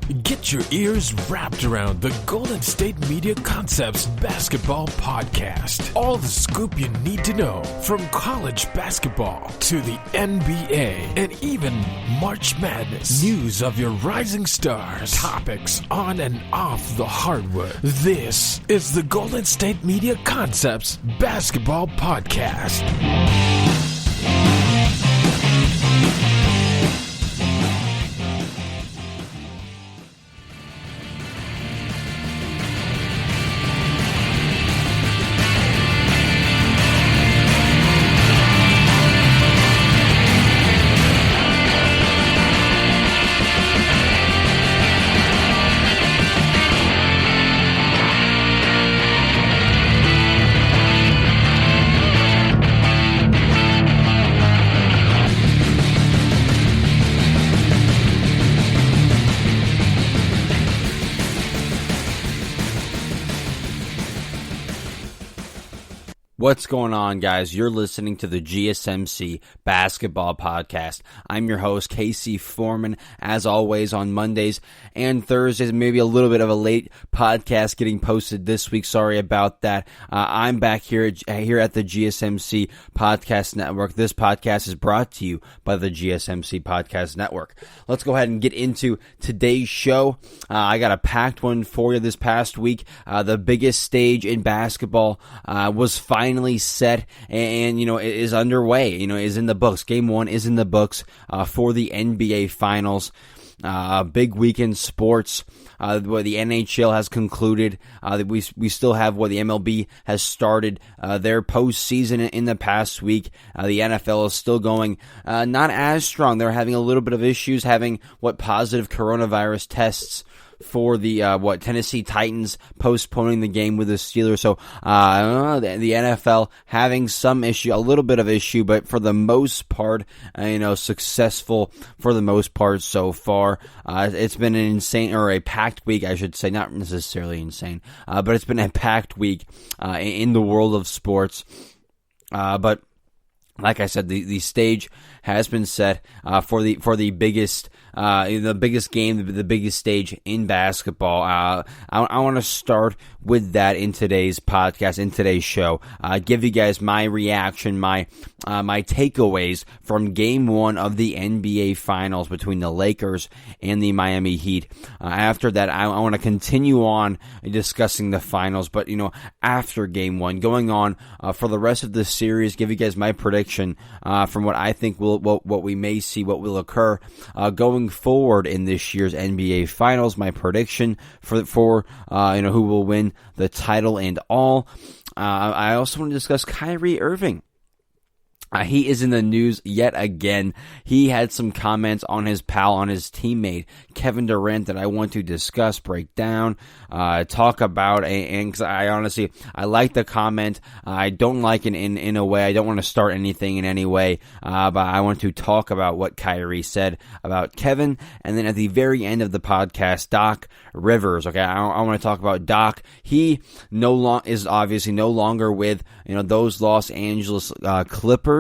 Get your ears wrapped around the Golden State Media Concepts Basketball Podcast. All the scoop you need to know from college basketball to the NBA and even March Madness. News of your rising stars. Topics on and off the hardwood. This is the Golden State Media Concepts Basketball Podcast. What's going on, guys? You're listening to the GSMC Basketball Podcast. I'm your host, Casey Foreman, as always on Mondays and Thursdays. Maybe a little bit of a late podcast getting posted this week. Sorry about that. I'm back here at the GSMC Podcast Network. This podcast is brought to you by the GSMC Podcast Network. Let's go ahead and get into today's show. I got a packed one for you this past week. The biggest stage in basketball was finally set and is underway, is in the books. Game 1 is in the books for the NBA Finals. Big weekend sports. Where the NHL has concluded. We still have where the MLB has started their postseason in the past week. The NFL is still going not as strong. They're having a little bit of issues having positive coronavirus tests for the Tennessee Titans postponing the game with the Steelers. So the NFL having some issue, a little bit of issue, but for the most part, successful for the most part so far. It's been an insane, or a packed week, I should say, not necessarily insane, but it's been a packed week in the world of sports. But like I said, the stage has been set for the biggest game, the biggest stage in basketball. I want to start with that in today's podcast, in today's show. Give you guys my reaction, my takeaways from Game 1 of the NBA Finals between the Lakers and the Miami Heat. After that, I want to continue on discussing the finals, but after Game 1, going on for the rest of the series, give you guys my prediction from what I think what we may see, what will occur going forward in this year's NBA Finals. My prediction for who will win the title and all. I also want to discuss Kyrie Irving. He is in the news yet again. He had some comments on his teammate, Kevin Durant, that I want to discuss, break down, talk about, and cause I like the comment. I don't like it in a way. I don't want to start anything in any way, but I want to talk about what Kyrie said about Kevin, and then at the very end of the podcast, Doc Rivers. Okay, I want to talk about Doc. He is obviously no longer with those Los Angeles Clippers.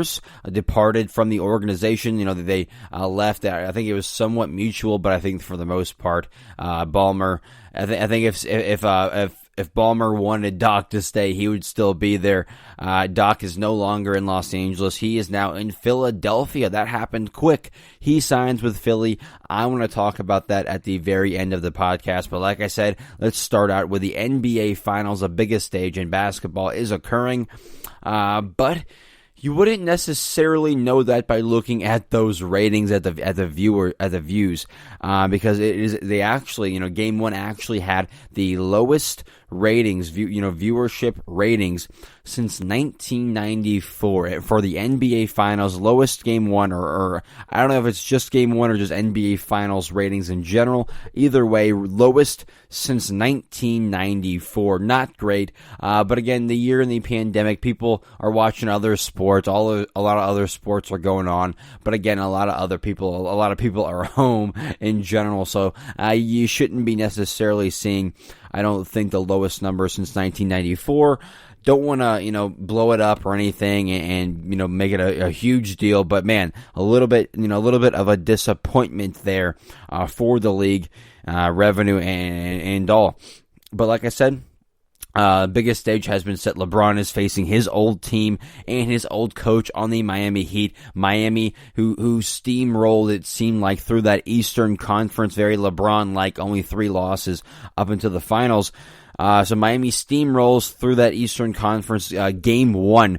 Departed from the organization. They left. I think it was somewhat mutual, but I think for the most part, Ballmer. I think if Ballmer wanted Doc to stay, he would still be there. Doc is no longer in Los Angeles. He is now in Philadelphia. That happened quick. He signs with Philly. I want to talk about that at the very end of the podcast. But like I said, let's start out with the NBA Finals. The biggest stage in basketball is occurring. But you wouldn't necessarily know that by looking at those ratings at the views, because they actually, Game 1 actually had the lowest ratings, viewership ratings since 1994 for the NBA Finals. Lowest Game 1, or I don't know if it's just Game 1 or just NBA Finals ratings in general. Either way, lowest since 1994. Not great, but again, the year in the pandemic, people are watching other sports. A lot of other sports are going on, but again, a lot of people are home in general, so you shouldn't be necessarily seeing I don't think the lowest number since 1994. Don't want to, blow it up or anything and make it a huge deal. But man, a little bit of a disappointment there for the league, revenue and all. But like I said, biggest stage has been set. LeBron is facing his old team and his old coach on the Miami Heat. Miami, who steamrolled, it seemed like, through that Eastern Conference, very LeBron-like, only 3 losses up until the finals. So Miami steamrolls through that Eastern Conference. Game 1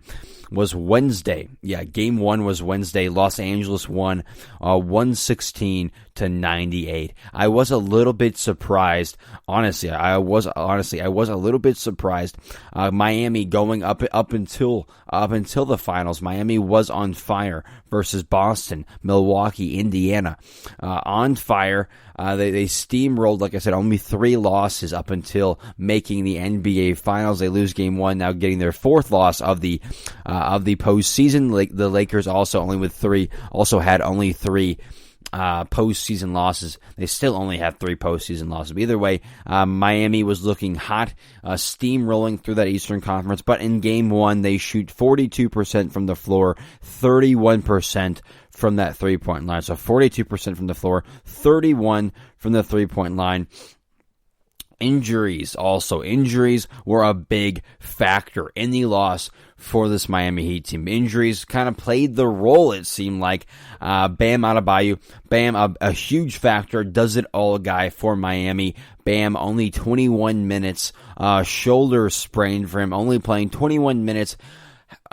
was Wednesday. Yeah, Game 1 was Wednesday. Los Angeles won 116-98. I was a little bit surprised. Honestly, I was a little bit surprised. Miami going up until the finals. Miami was on fire versus Boston, Milwaukee, Indiana. On fire. They steamrolled, like I said, only 3 losses up until making the NBA Finals. They lose Game 1, now getting their 4th loss of the postseason. The Lakers also had only 3 postseason losses. They still only have 3 postseason losses. But either way, Miami was looking hot, steamrolling through that Eastern Conference. But in Game 1, they shoot 42% from the floor, 31% from that 3-point line. So 42% from the floor, 31% from the 3-point line. Injuries were a big factor in the loss for this Miami Heat team. Injuries kind of played the role, it seemed like. Bam Adebayo, a huge factor, does it all guy for Miami. Bam, only 21 minutes, shoulder sprain for him, only playing 21 minutes.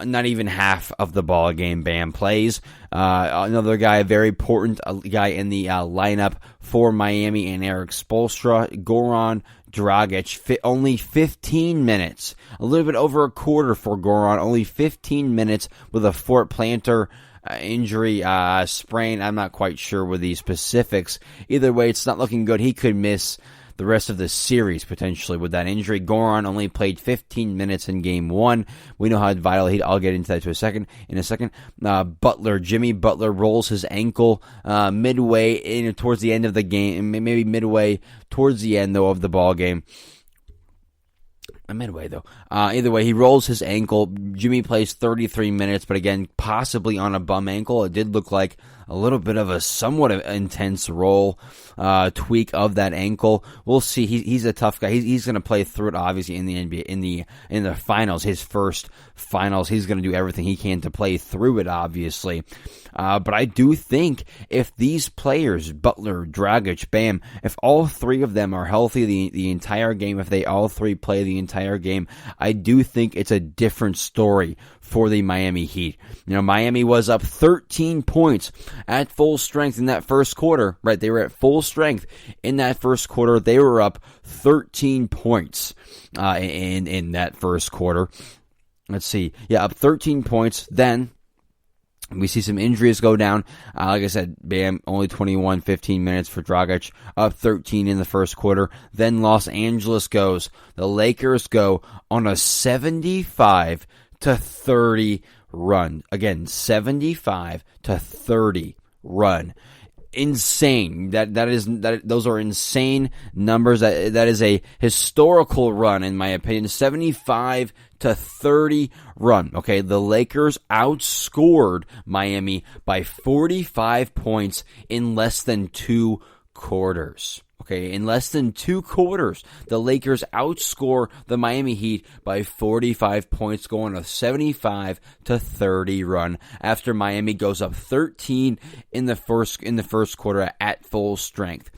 Not even half of the ball game Bam plays. Another guy, very important guy in the lineup for Miami and Eric Spoelstra, Goran Dragic, only 15 minutes. A little bit over a quarter for Goran, only 15 minutes with a foot plantar injury, sprain. I'm not quite sure with the specifics. Either way, it's not looking good. He could miss the rest of the series potentially with that injury. Goran only played 15 minutes in Game 1. We know how vital I'll get into that in a second. Jimmy Butler rolls his ankle midway towards the end of the game, maybe midway towards the end though of the ball game. Midway though. Either way, he rolls his ankle. Jimmy plays 33 minutes, but again, possibly on a bum ankle. It did look like a little bit of a somewhat intense roll, tweak of that ankle. We'll see. He's a tough guy. He's going to play through it, obviously, in the NBA, in the finals, his first finals. He's going to do everything he can to play through it, obviously. But I do think if these players, Butler, Dragic, Bam, if all 3 of them are healthy the entire game, if they all 3 play the entire game, I do think it's a different story for the Miami Heat. Miami was up 13 points at full strength in that first quarter, right? They were at full strength in that first quarter. They were up 13 points in that first quarter. Let's see. Yeah, up 13 points. Then we see some injuries go down. Like I said, Bam, only 21, 15 minutes for Dragic, up 13 in the first quarter. Then Los Angeles goes. The Lakers go on a 75-30 run. Again, 75-30 run. Insane. Those are insane numbers. That is a historical run, in my opinion. 75-30 run. Okay, the Lakers outscored Miami by 45 points in less than 2 quarters. Okay, in less than 2 quarters, the Lakers outscore the Miami Heat by 45 points, going a 75-30 run after Miami goes up 13 in the first quarter at full strength.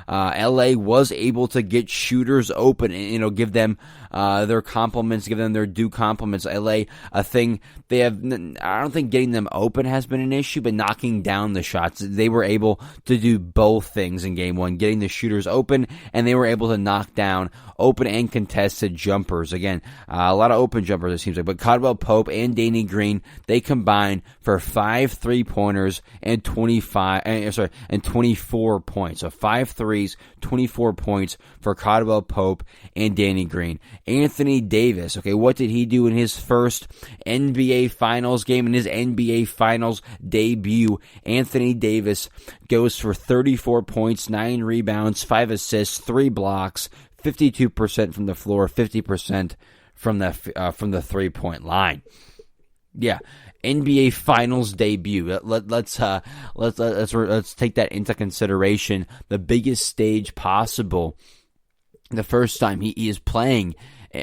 LA was able to get shooters open and, give them their compliments, give them their due compliments. LA, a thing they have, I don't think getting them open has been an issue, but knocking down the shots. They were able to do both things in Game 1, getting the shooters open, and they were able to knock down open and contested jumpers. Again, a lot of open jumpers, it seems like. But Caldwell Pope and Danny Green, they combined for 5 3-pointers and 24 points. So 5 threes, 24 points for Caldwell Pope and Danny Green. Anthony Davis, okay, what did he do in his first NBA Finals game, in his NBA Finals debut? Anthony Davis goes for 34 points, 9 rebounds, 5 assists, 3 blocks, 52% from the floor, 50% from the 3-point line. Yeah, NBA Finals debut. Let's take that into consideration. The biggest stage possible. The first time he is playing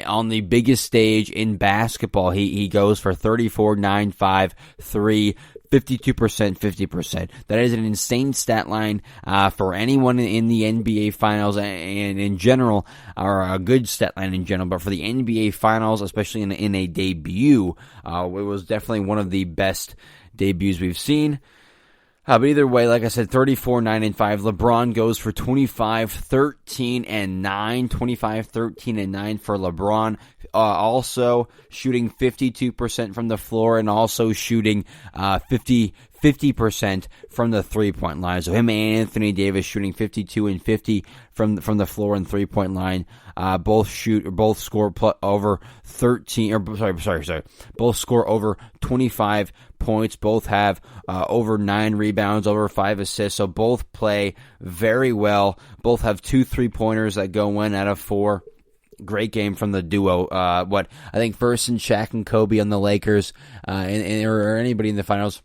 on the biggest stage in basketball, he goes for 34, 9, 5, 3, 52%, 50%. That is an insane stat line for anyone in the NBA Finals and in general, or a good stat line in general. But for the NBA Finals, especially in a debut, it was definitely one of the best debuts we've seen. But either way, like I said, 34, 9, and 5. LeBron goes for 25, 13, and 9. 25, 13, and 9 for LeBron. Also shooting 52% from the floor and also shooting 50% from the 3-point line. So him and Anthony Davis shooting 52 and 50 from the floor and 3-point line. Both score over 13. Or sorry. Both score over 25 points. Both have over 9 rebounds, over 5 assists. So both play very well. Both have 2 3-pointers that go in out of 4. Great game from the duo. I think first in Shaq and Kobe on the Lakers, or anybody in the finals.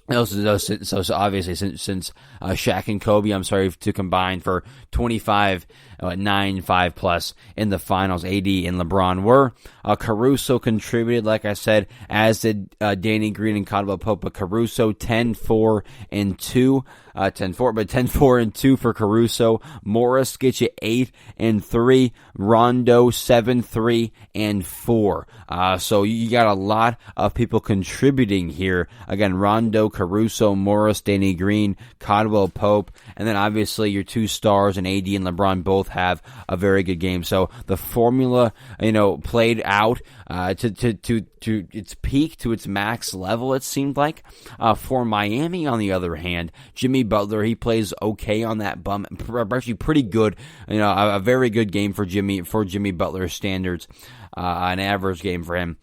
So obviously, since Shaq and Kobe, to combine for 25, 9, 5 plus in the finals. AD and LeBron were. Caruso contributed, like I said, as did Danny Green and Caldwell Pope. But Caruso 10, 4, and 2. 10, 4, and 2 for Caruso. Morris gets you 8 and 3. Rondo 7, 3, and 4. So you got a lot of people contributing here. Again, Rondo, Caruso, Morris, Danny Green, Caldwell Pope, and then obviously your 2 stars and AD and LeBron both have a very good game. So the formula, played out to its peak, to its max level, it seemed like. For Miami, on the other hand, Jimmy Butler, he plays okay on that bum, actually pretty good. A very good game for Jimmy Butler's standards, an average game for him.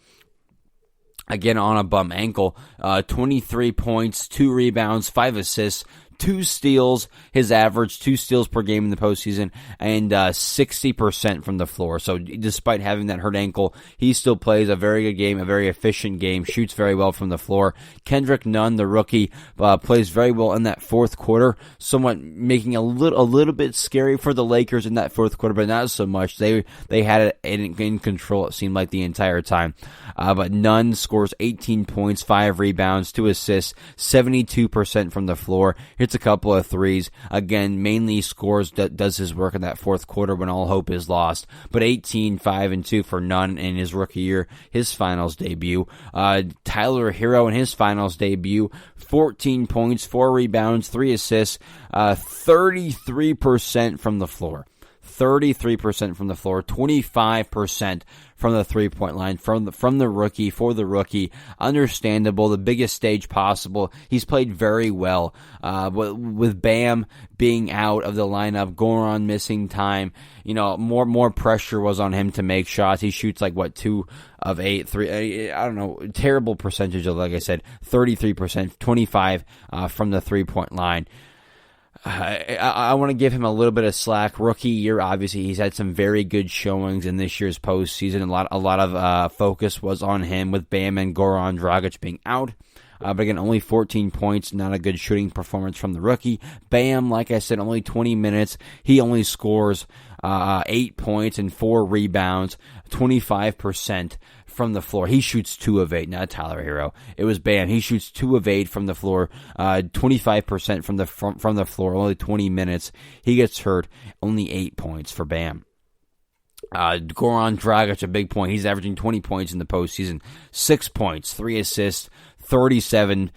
Again, on a bum ankle, 23 points, 2 rebounds, 5 assists, 2 steals, his average 2 steals per game in the postseason, and 60% from the floor. So despite having that hurt ankle, he still plays a very good game, a very efficient game, shoots very well from the floor. Kendrick Nunn, the rookie, plays very well in that fourth quarter, somewhat making a little bit scary for the Lakers in that fourth quarter, but not so much. They had it in control, it seemed like, the entire time. But Nunn scores 18 points, 5 rebounds, 2 assists, 72% from the floor. Hits a couple of threes. Again, mainly scores, does his work in that fourth quarter when all hope is lost. But 18, 5, and 2 for Nunn in his rookie year, his finals debut. Tyler Hero in his finals debut, 14 points, 4 rebounds, 3 assists, 33% from the floor. 33% from the floor, 25% from the 3-point line from the rookie, for the rookie. Understandable, the biggest stage possible. He's played very well. With Bam being out of the lineup, Goran missing time, more pressure was on him to make shots. He shoots 2 of 8, 3. I don't know, terrible percentage of, like I said, 33%, 25 from the 3-point line. I want to give him a little bit of slack. Rookie year, obviously, he's had some very good showings in this year's postseason. A lot of focus was on him with Bam and Goran Dragic being out. But again, only 14 points, not a good shooting performance from the rookie. Bam, like I said, only 20 minutes. He only scores 8 points and 4 rebounds, 25% from the floor. He shoots 2 of 8, not Tyler Hero. It was Bam. He shoots 2 of 8 from the floor, 25% from the floor, only 20 minutes. He gets hurt, only 8 points for Bam. Goran Dragic, a big point. He's averaging 20 points in the postseason, 6 points, 3 assists, 37%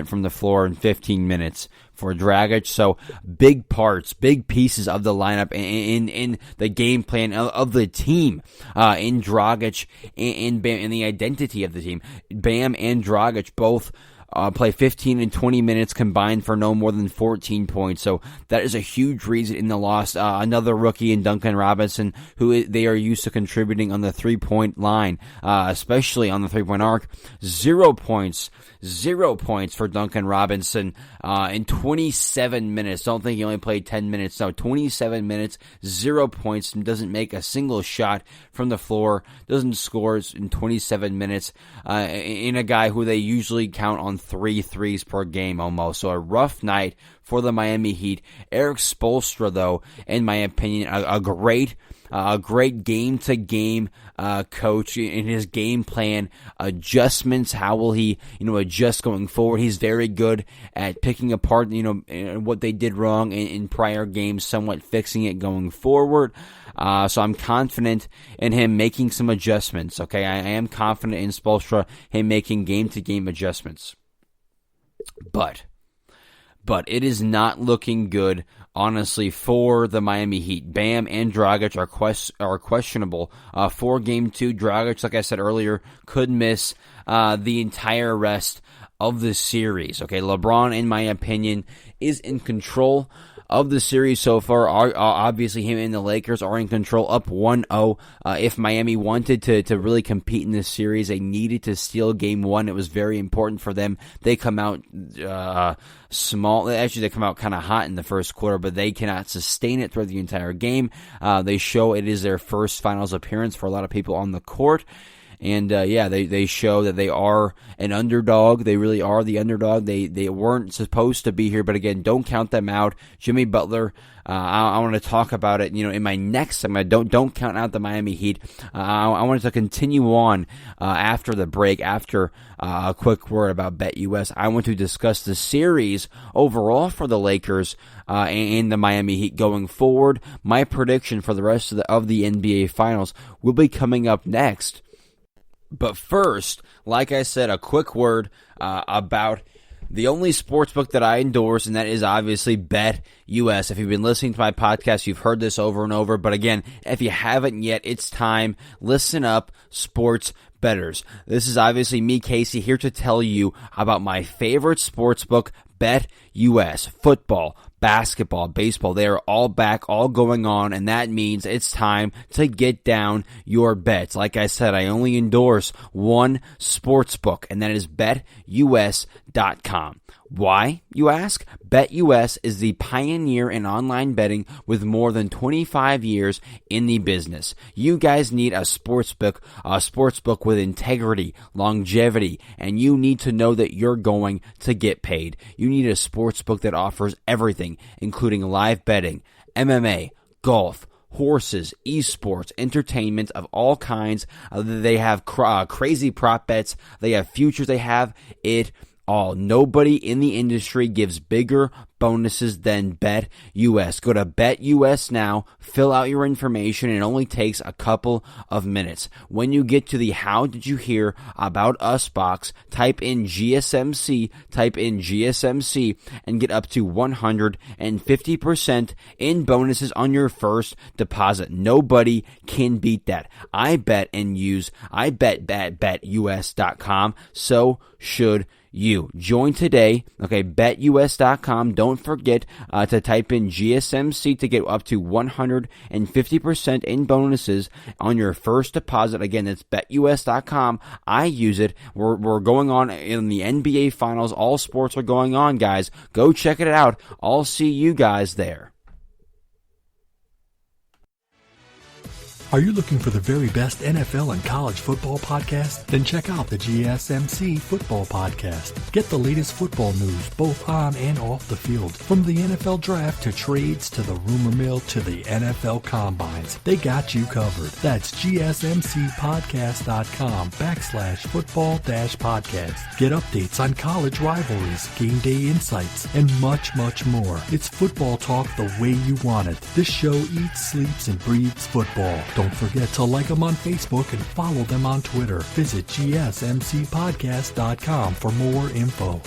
from the floor in 15 minutes for Dragic. So big parts, big pieces of the lineup in the game plan of the team, in Dragic, in Bam, in the identity of the team. Bam and Dragic both play 15 and 20 minutes combined for no more than 14 points. So that is a huge reason in the loss. Another rookie in Duncan Robinson, who they are used to contributing on the three-point line, especially on the three-point arc. 0 points for Duncan Robinson in 27 minutes. Don't think he only played 10 minutes. No, 27 minutes, 0 points, and doesn't make a single shot from the floor. Doesn't score in 27 minutes in a guy who they usually count on 3 threes per game almost. So a rough night for the Miami Heat. Eric Spoelstra, though, in my opinion, a great game-to-game coach in his game plan adjustments. How will he, adjust going forward? He's very good at picking apart, what they did wrong in prior games, somewhat fixing it going forward. So I'm confident in him making some adjustments. Okay, I am confident in Spoelstra, him making game-to-game adjustments. But it is not looking good, honestly, for the Miami Heat. Bam and Dragic are questionable for Game 2. Dragic, like I said earlier, could miss the entire rest of the series. Okay, LeBron, in my opinion, is in control of the series so far. Obviously, him and the Lakers are in control, up 1-0. If Miami wanted to really compete in this series, they needed to steal Game 1. It was very important for them. They come out small. Actually, they come out kind of hot in the first quarter, but they cannot sustain it throughout the entire game. They show it is their first finals appearance for a lot of people on the court. And, they show that they are an underdog. They really are the underdog. They weren't supposed to be here, but again, don't count them out. Jimmy Butler, I want to talk about it, in my next segment. Don't count out the Miami Heat. I wanted to continue on, after the break, after a quick word about BetUS. I want to discuss the series overall for the Lakers, and the Miami Heat going forward. My prediction for the rest of the NBA Finals will be coming up next. But first, like I said, a quick word about the only sportsbook that I endorse, and that is obviously BetUS. If you've been listening to my podcast, you've heard this over and over. But again, if you haven't yet, it's time. Listen up, sports bettors. This is obviously me, Casey, here to tell you about my favorite sportsbook, BetUS. Football, basketball, baseball, they are all back, all going on, and that means it's time to get down your bets. Like I said, I only endorse one sportsbook, and that is BetUS.com. Why, you ask? BetUS is the pioneer in online betting with more than 25 years in the business. You guys need a sportsbook with integrity, longevity, and you need to know that you're going to get paid. You need a sportsbook that offers everything, including live betting, MMA, golf, horses, esports, entertainment of all kinds. They have crazy prop bets. They have futures. They have it all. Nobody in the industry gives bigger bonuses than BetUS. Go to BetUS now, fill out your information, and it only takes a couple of minutes. When you get to the How Did You Hear About Us box, type in GSMC, and get up to 150% in bonuses on your first deposit. Nobody can beat that. I bet BetUS.com, so should you. Join today, okay, BetUS.com. Don't forget to type in GSMC to get up to 150% in bonuses on your first deposit. Again, it's BetUS.com. I use it. We're going on in the NBA Finals. All sports are going on, guys. Go check it out. I'll see you guys there. Are you looking for the very best NFL and college football podcast? Then check out the GSMC Football Podcast. Get the latest football news both on and off the field. From the NFL Draft to trades to the rumor mill to the NFL Combines. They got you covered. That's GSMCpodcast.com/football-podcast. Get updates on college rivalries, game day insights, and much, much more. It's football talk the way you want it. This show eats, sleeps, and breathes football. Don't forget to like them on Facebook and follow them on Twitter. Visit GSMCpodcast.com for more info.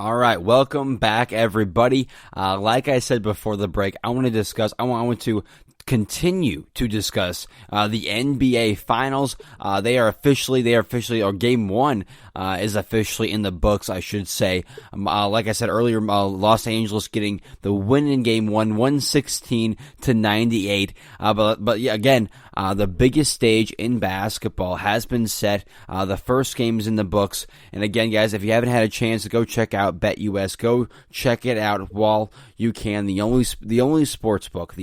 All right, welcome back, everybody. Like I said before the break, I want to continue to discuss the NBA Finals. They are officially, or Game 1 is officially in the books, I should say. Like I said earlier, Los Angeles getting the win in Game 1, 116-98. But yeah, again, the biggest stage in basketball has been set. The first game is in the books. And again, guys, if you haven't had a chance to go check out BetUS, go check it out while you can. The only sports book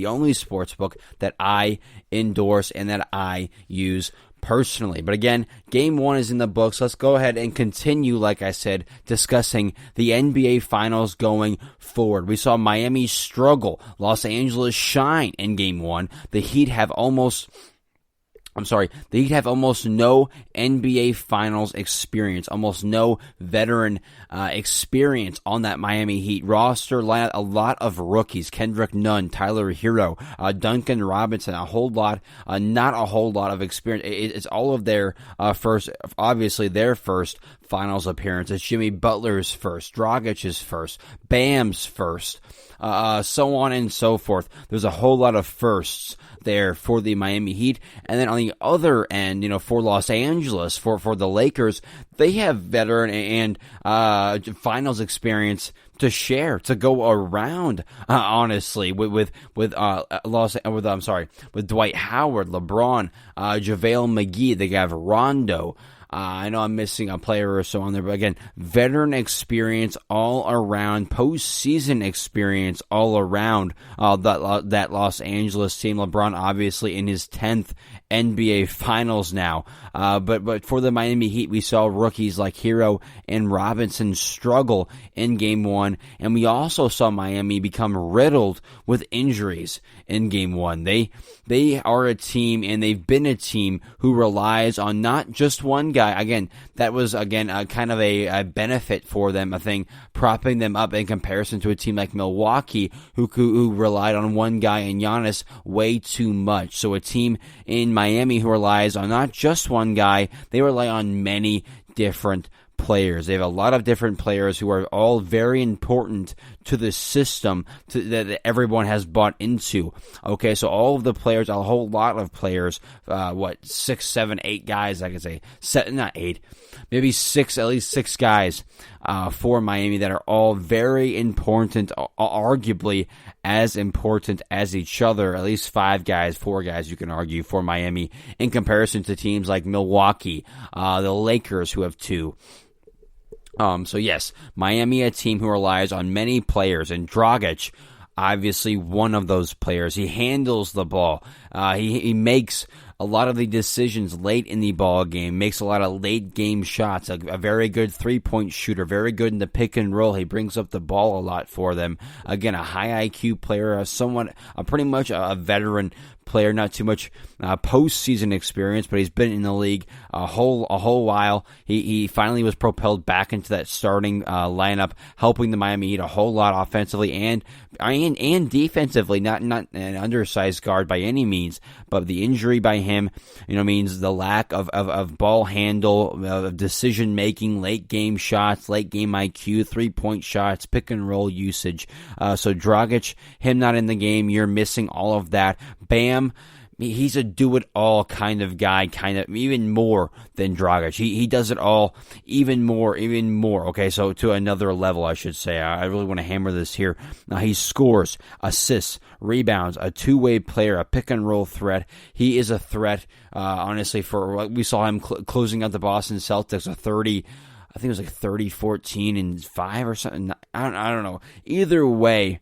that I endorse and that I use personally. But again, Game 1 is in the books. Let's go ahead and continue, like I said, discussing the NBA Finals going forward. We saw Miami struggle, Los Angeles shine in Game 1. The Heat have almost no NBA Finals experience, almost no veteran experience on that Miami Heat roster. A lot of rookies: Kendrick Nunn, Tyler Hero, Duncan Robinson. Not a whole lot of experience. It's all of their first Finals appearance. It's Jimmy Butler's first, Dragic's first, Bam's first, so on and so forth. There's a whole lot of firsts there for the Miami Heat. And then on the other end, for Los Angeles, for the Lakers, they have veteran and finals experience to share, to go around, honestly, with Dwight Howard, LeBron, JaVale McGee. They have Rondo. I know I'm missing a player or so on there, but again, veteran experience all around, postseason experience all around that Los Angeles team. LeBron obviously in his 10th NBA Finals now, but for the Miami Heat, we saw rookies like Hero and Robinson struggle in Game 1, and we also saw Miami become riddled with injuries in Game 1. They are a team, and they've been a team who relies on not just one guy. Again, that was kind of a benefit for them, a thing propping them up in comparison to a team like Milwaukee, who relied on one guy in Giannis way too much. So a team in Miami who relies on not just one guy, they rely on many different players. They have a lot of different players who are all very important to the system that everyone has bought into. Okay, so all of the players, a whole lot of players, 6, 7, 8 guys, I could say, not 8, maybe 6, at least 6 guys for Miami that are all very important, arguably as important as each other. At least 4 guys you can argue for Miami in comparison to teams like Milwaukee, the Lakers who have 2. So yes, Miami, a team who relies on many players, and Dragic, obviously one of those players. He handles the ball. He makes a lot of the decisions late in the ball game, makes a lot of late game shots, a very good 3-point shooter, very good in the pick and roll. He brings up the ball a lot for them. Again, a high IQ player, pretty much a veteran player, not too much postseason experience, but he's been in the league a whole while. He finally was propelled back into that starting lineup, helping the Miami Heat a whole lot offensively and defensively. Not an undersized guard by any means, but the injury by him, means the lack of ball handle, of decision making, late game shots, late game IQ, 3-point shots, pick and roll usage. So Dragic, him not in the game, you're missing all of that. Bam, he's a do-it-all kind of guy, even more than Dragic. He does it all even more. Okay, so to another level, I should say. I really want to hammer this here. He scores, assists, rebounds, a two-way player, a pick-and-roll threat. He is a threat, honestly, for we saw him closing out the Boston Celtics, a 30, I think it was like 30, 14, and 5 or something. I don't know. Either way,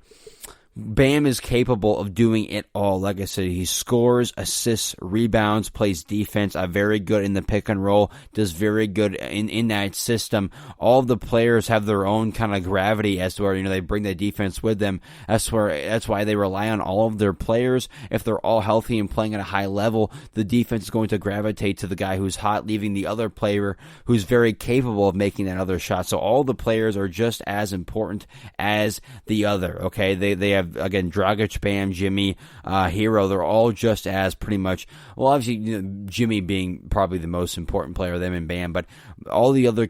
Bam is capable of doing it all. Like I said, he scores, assists, rebounds, plays defense, very good in the pick and roll, does very good in that system. All of the players have their own kind of gravity as to where, they bring the defense with them. That's why they rely on all of their players. If they're all healthy and playing at a high level, the defense is going to gravitate to the guy who's hot, leaving the other player who's very capable of making that other shot. So all the players are just as important as the other. Okay, they have, again, Dragic, Bam, Jimmy, Hero, they're all just as pretty much, well, obviously, Jimmy being probably the most important player of them and Bam, but all the other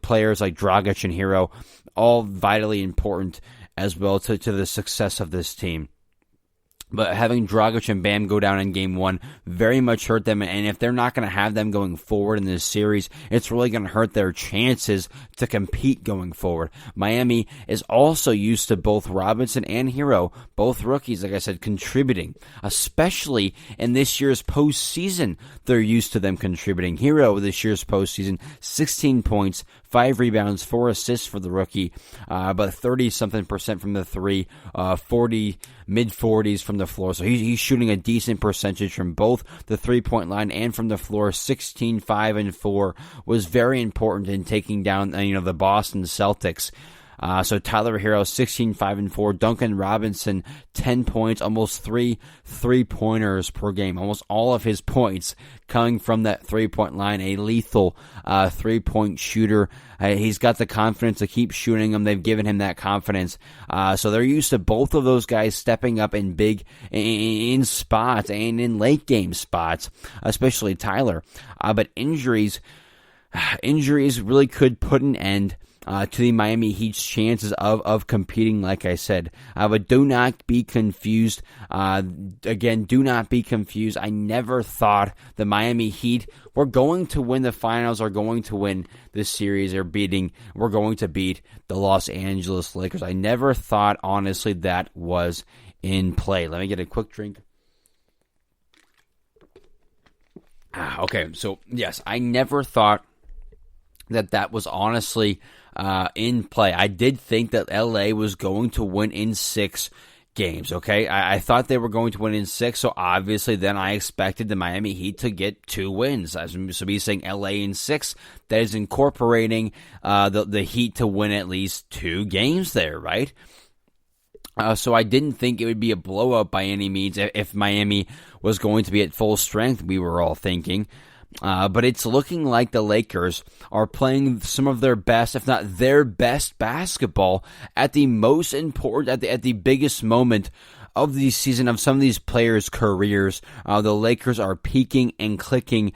players like Dragic and Hero, all vitally important as well to the success of this team. But having Dragic and Bam go down in Game 1 very much hurt them, and if they're not going to have them going forward in this series, it's really going to hurt their chances to compete going forward. Miami is also used to both Robinson and Hero, both rookies, like I said, contributing, especially in this year's postseason. They're used to them contributing. Hero this year's postseason, 16 points, 5 rebounds, 4 assists for the rookie, but 30-something% from the three, mid-40s from the floor. So he's shooting a decent percentage from both the three-point line and from the floor. 16, 5, and 4 was very important in taking down the Boston Celtics. So Tyler Hero, 16, 5, and 4. Duncan Robinson, 10 points, almost 3 3-pointers per game. Almost all of his points coming from that three-point line. A lethal three-point shooter. He's got the confidence to keep shooting them. They've given him that confidence. So they're used to both of those guys stepping up in big in spots and in late game spots, especially Tyler. But injuries really could put an end to the Miami Heat's chances of competing, like I said. But do not be confused. Again, do not be confused. I never thought the Miami Heat were going to win the finals or going to win this series we're going to beat the Los Angeles Lakers. I never thought, honestly, that was in play. Let me get a quick drink. Okay, so yes, I never thought that was honestly in play. I did think that LA was going to win in 6 games, okay? I thought they were going to win in 6, so obviously then I expected the Miami Heat to get 2 wins. So me saying LA in 6, that is incorporating the Heat to win at least 2 games there, right? So I didn't think it would be a blowout by any means if Miami was going to be at full strength, we were all thinking. But it's looking like the Lakers are playing some of their best, if not their best basketball at the most important, at the biggest moment of the season of some of these players' careers. The Lakers are peaking and clicking,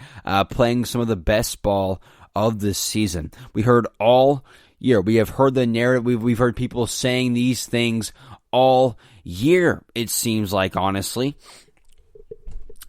playing some of the best ball of this season. We heard all year. We have heard the narrative. We've heard people saying these things all year, it seems like, honestly.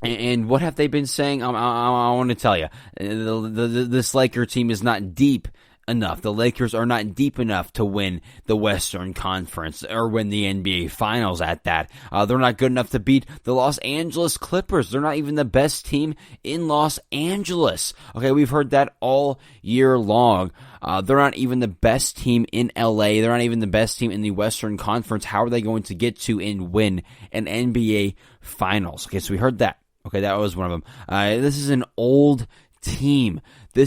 And what have they been saying? I want to tell you. This Laker team is not deep enough. The Lakers are not deep enough to win the Western Conference or win the NBA Finals at that. They're not good enough to beat the Los Angeles Clippers. They're not even the best team in Los Angeles. Okay, we've heard that all year long. They're not even the best team in LA. They're not even the best team in the Western Conference. How are they going to get to and win an NBA Finals? Okay, so we heard that. Okay, that was one of them. This is an old team. The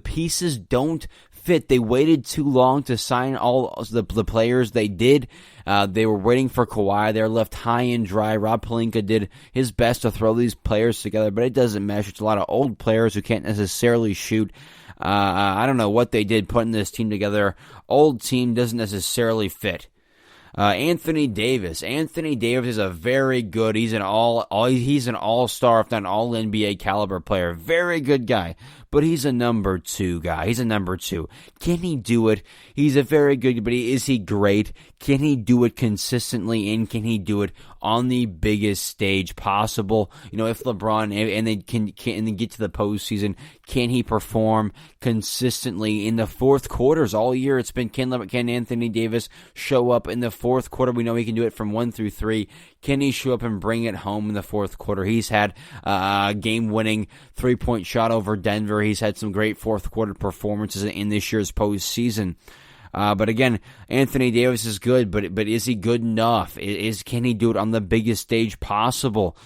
pieces don't fit. They waited too long to sign all the players they did. They were waiting for Kawhi. They were left high and dry. Rob Pelinka did his best to throw these players together, but it doesn't mesh. It's a lot of old players who can't necessarily shoot. I don't know what they did putting this team together. Old team doesn't necessarily fit. Anthony Davis. Anthony Davis is a very good. He's an all-star, if not an all-NBA caliber player. Very good guy, but he's a number 2 guy. He's a number 2. Can he do it? He's a very good, but is he great? Can he do it consistently, and can he do it on the biggest stage possible? You know, if LeBron and they can get to the postseason, can he perform consistently in the fourth quarters all year? It's been can Anthony Davis show up in the fourth quarter? We know he can do it from 1 through 3. Can he show up and bring it home in the fourth quarter? He's had a game-winning 3-point shot over Denver. He's had some great fourth quarter performances in this year's postseason. But again, Anthony Davis is good, but is he good enough? Can he do it on the biggest stage possible?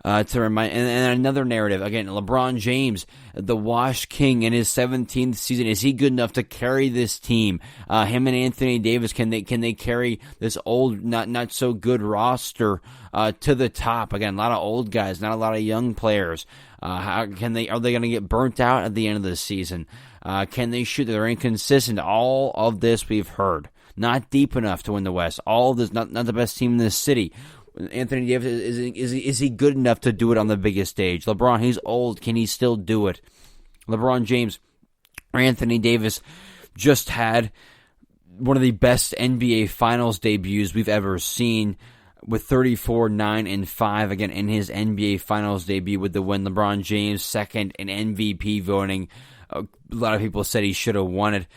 To remind, and another narrative again, LeBron James, the Wash King in his 17th season, is he good enough to carry this team? Him and Anthony Davis, can they carry this old, not so good roster to the top? Again, a lot of old guys, not a lot of young players. Are they going to get burnt out at the end of the season? Can they shoot? They're inconsistent. All of this we've heard. Not deep enough to win the West. All of this, not the best team in this city. Anthony Davis, is he good enough to do it on the biggest stage? LeBron, he's old. Can he still do it? LeBron James or Anthony Davis, just had one of the best NBA Finals debuts we've ever seen, with 34, 9, and 5, again, in his NBA Finals debut with the win. LeBron James, second in MVP voting. A lot of people said he should have won it.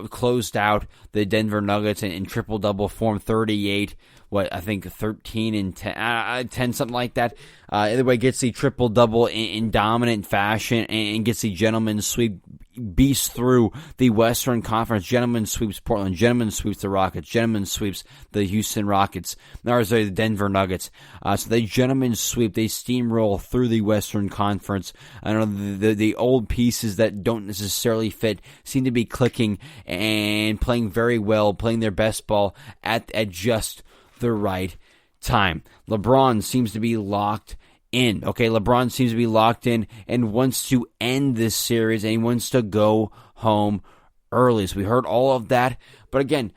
Closed out the Denver Nuggets in triple-double form, 38, 13 and 10, something like that. Either way, gets the triple-double in dominant fashion and gets the gentleman's sweep, beast through the Western Conference. Gentleman sweeps Portland, gentleman sweeps the Rockets, gentleman sweeps the Houston Rockets, or sorry, the Denver Nuggets. So they gentleman sweep, they steamroll through the Western Conference. I know the old pieces that don't necessarily fit seem to be clicking and playing very well, playing their best ball at just the right time. LeBron seems to be locked in. Okay, LeBron seems to be locked in and wants to end this series, and he wants to go home early. So we heard all of that, but again,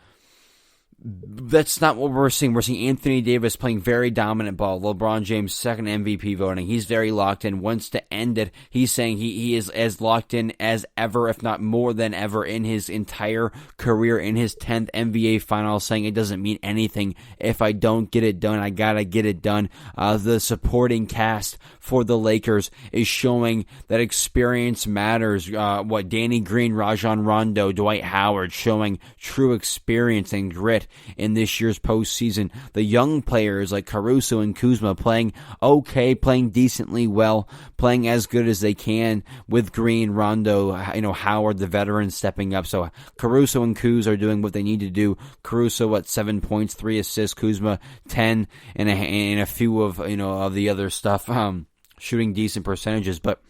that's not what we're seeing. We're seeing Anthony Davis playing very dominant ball. LeBron James, second MVP voting. He's very locked in, wants to end it. He's saying he is as locked in as ever, if not more than ever, in his entire career, in his 10th NBA Finals, saying it doesn't mean anything if I don't get it done. I gotta get it done. The supporting cast for the Lakers is showing that experience matters. Danny Green, Rajon Rondo, Dwight Howard, showing true experience and grit in this year's postseason. The young players like Caruso and Kuzma playing okay, playing decently well, playing as good as they can with Green, Rondo, Howard, the veteran, stepping up. So Caruso and Kuz are doing what they need to do. Caruso 7 points, 3 assists. Kuzma 10 and a few of of the other stuff. Shooting decent percentages, but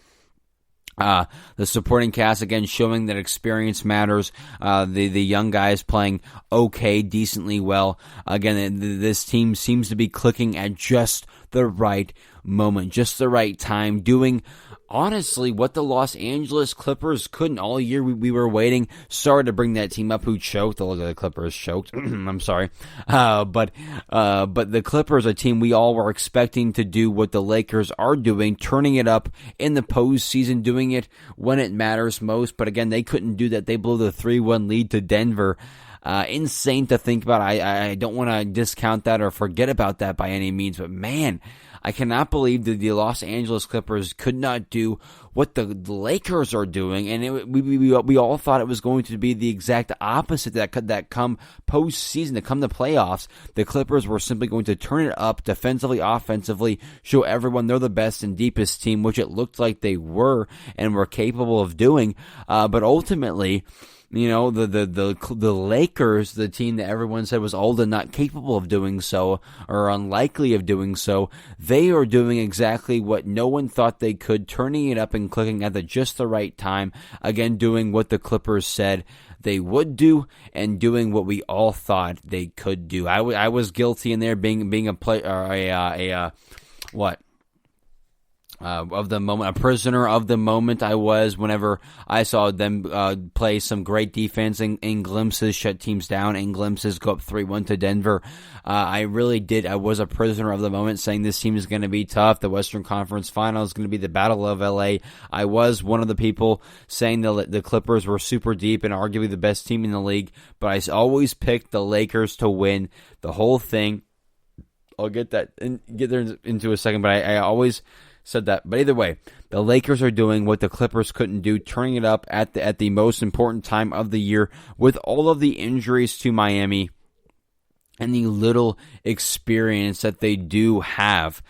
the supporting cast, again, showing that experience matters. The young guys playing okay, decently well. Again, this team seems to be clicking at just the right moment, just the right time, doing honestly what the Los Angeles Clippers couldn't all year. We were waiting. Sorry to bring that team up who choked. Look at the Clippers choked. I'm sorry. But the Clippers, a team we all were expecting to do what the Lakers are doing, turning it up in the postseason, doing it when it matters most. But again, they couldn't do that. They blew the 3-1 lead to Denver. Insane to think about. I don't want to discount that or forget about that by any means, but man, I cannot believe that the Los Angeles Clippers could not do what the Lakers are doing, and we all thought it was going to be the exact opposite. That come postseason, to come the playoffs, the Clippers were simply going to turn it up defensively, offensively, show everyone they're the best and deepest team, which it looked like they were and were capable of doing. But ultimately, the Lakers, the team that everyone said was old and not capable of doing so, or unlikely of doing so, they are doing exactly what no one thought they could, turning it up and clicking at just the right time. Again, doing what the Clippers said they would do, and doing what we all thought they could do. I was guilty in there, being a player, of the moment, a prisoner of the moment I was whenever I saw them play some great defense in glimpses, shut teams down in glimpses, go up 3-1 to Denver. I really did. I was a prisoner of the moment, saying this team is going to be tough. The Western Conference Final is going to be the Battle of LA. I was one of the people saying the Clippers were super deep and arguably the best team in the league, but I always picked the Lakers to win the whole thing. I'll get there into a second, but I always said that. But either way, the Lakers are doing what the Clippers couldn't do, turning it up at the most important time of the year, with all of the injuries to Miami and the little experience that they do have.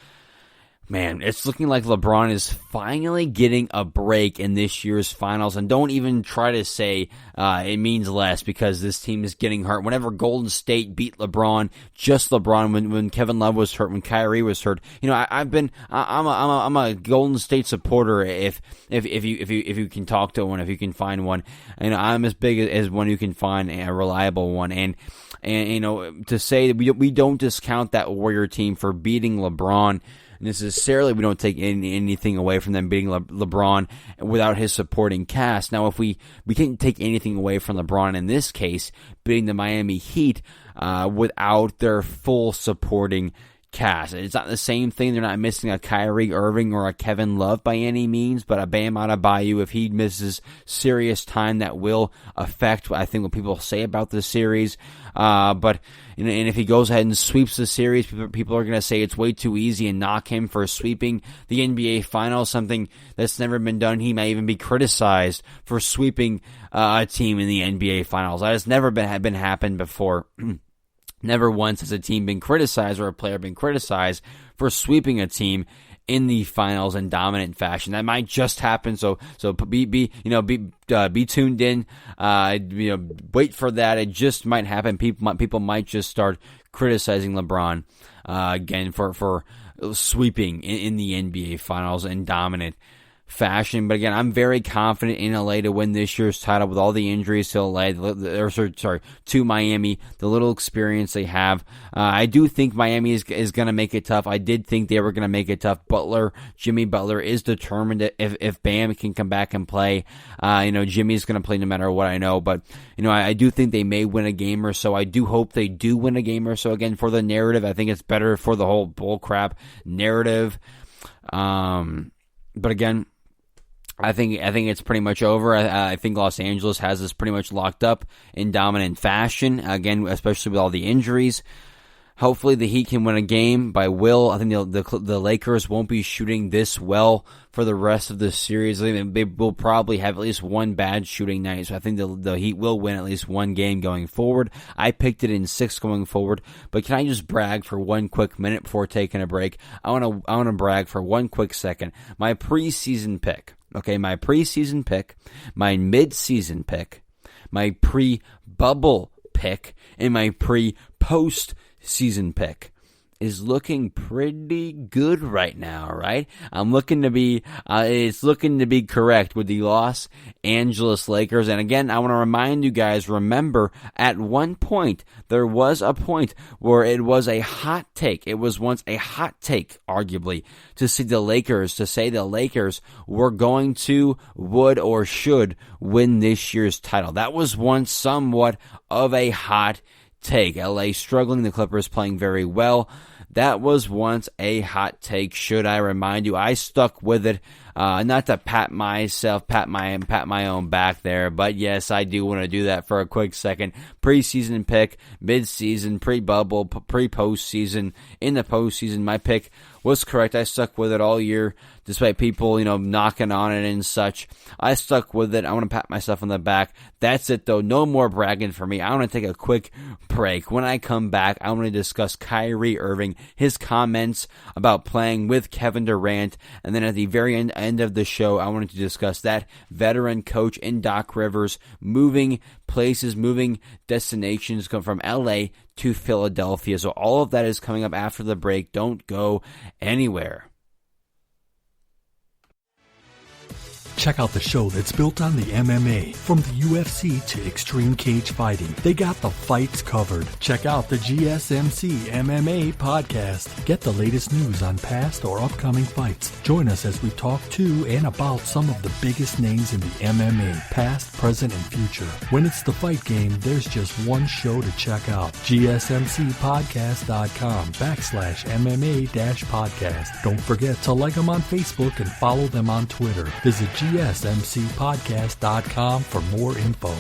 Man, it's looking like LeBron is finally getting a break in this year's finals. And don't even try to say it means less, because this team is getting hurt. Whenever Golden State beat LeBron, just LeBron, when Kevin Love was hurt, when Kyrie was hurt, I'm a Golden State supporter. If you can talk to one, if you can find one, I'm as big as one you can find, a reliable one. And to say that we don't discount that Warrior team for beating LeBron necessarily, we don't take anything away from them beating LeBron without his supporting cast. Now, if we can't take anything away from LeBron in this case, beating the Miami Heat without their full supporting cast. It's not the same thing. They're not missing a Kyrie Irving or a Kevin Love by any means, but a Bam Adebayo, if he misses serious time, that will affect, I think, what people say about the series. But and if he goes ahead and sweeps the series, people are going to say it's way too easy and knock him for sweeping the NBA Finals, something that's never been done. He may even be criticized for sweeping a team in the NBA Finals. That has never been happened before. Never once has a team been criticized or a player been criticized for sweeping a team in the finals in dominant fashion. That might just happen. So be tuned in. Wait for that. It just might happen. People might just start criticizing LeBron again for sweeping in the NBA Finals in dominant fashion. But again, I'm very confident in LA to win this year's title with all the injuries to LA, to Miami, the little experience they have. I do think Miami is going to make it tough. I did think they were going to make it tough. Jimmy Butler is determined if Bam can come back and play. Jimmy's going to play no matter what, I know. But, I do think they may win a game or so. I do hope they do win a game or so. Again, for the narrative, I think it's better for the whole bullcrap narrative. But again, I think it's pretty much over. I think Los Angeles has this pretty much locked up in dominant fashion, again, especially with all the injuries. Hopefully the Heat can win a game by will. I think the Lakers won't be shooting this well for the rest of the series. I think they will probably have at least one bad shooting night, so I think the Heat will win at least one game going forward. I picked it in 6 going forward, but can I just brag for one quick minute before taking a break? I want to brag for one quick second. My preseason pick. Okay, my preseason pick, my mid-season pick, my pre-bubble pick, and my pre-post-season pick is looking pretty good right now, right? It's looking to be correct with the Los Angeles Lakers. And again, I want to remind you guys, remember, at one point, there was a point where it was a hot take. It was once a hot take, arguably, to say the Lakers were going to, would, or should win this year's title. That was once somewhat of a hot take. LA struggling, the Clippers playing very well. That was once a hot take. Should I remind you? I stuck with it. Not to pat my own back there, but yes, I do want to do that for a quick second. Preseason pick, mid-season, pre-bubble, pre-postseason, in the postseason, my pick was correct. I stuck with it all year, despite people, knocking on it and such. I stuck with it. I want to pat myself on the back. That's it, though. No more bragging for me. I want to take a quick break. When I come back, I want to discuss Kyrie Irving, his comments about playing with Kevin Durant, and then at the very end of the show, I wanted to discuss that veteran coach in Doc Rivers moving places, moving destinations from LA to Philadelphia. So all of that is coming up after the break. Don't go anywhere. Check out the show that's built on the MMA. From the UFC to extreme cage fighting, they got the fights covered. Check out the GSMC MMA podcast. Get the latest news on past or upcoming fights. Join us as we talk to and about some of the biggest names in the MMA, past, present, and future. When it's the fight game, there's just one show to check out. GSMCpodcast.com/MMA-podcast. Don't forget to like them on Facebook and follow them on Twitter. Visit GSMCpodcast.com for more info.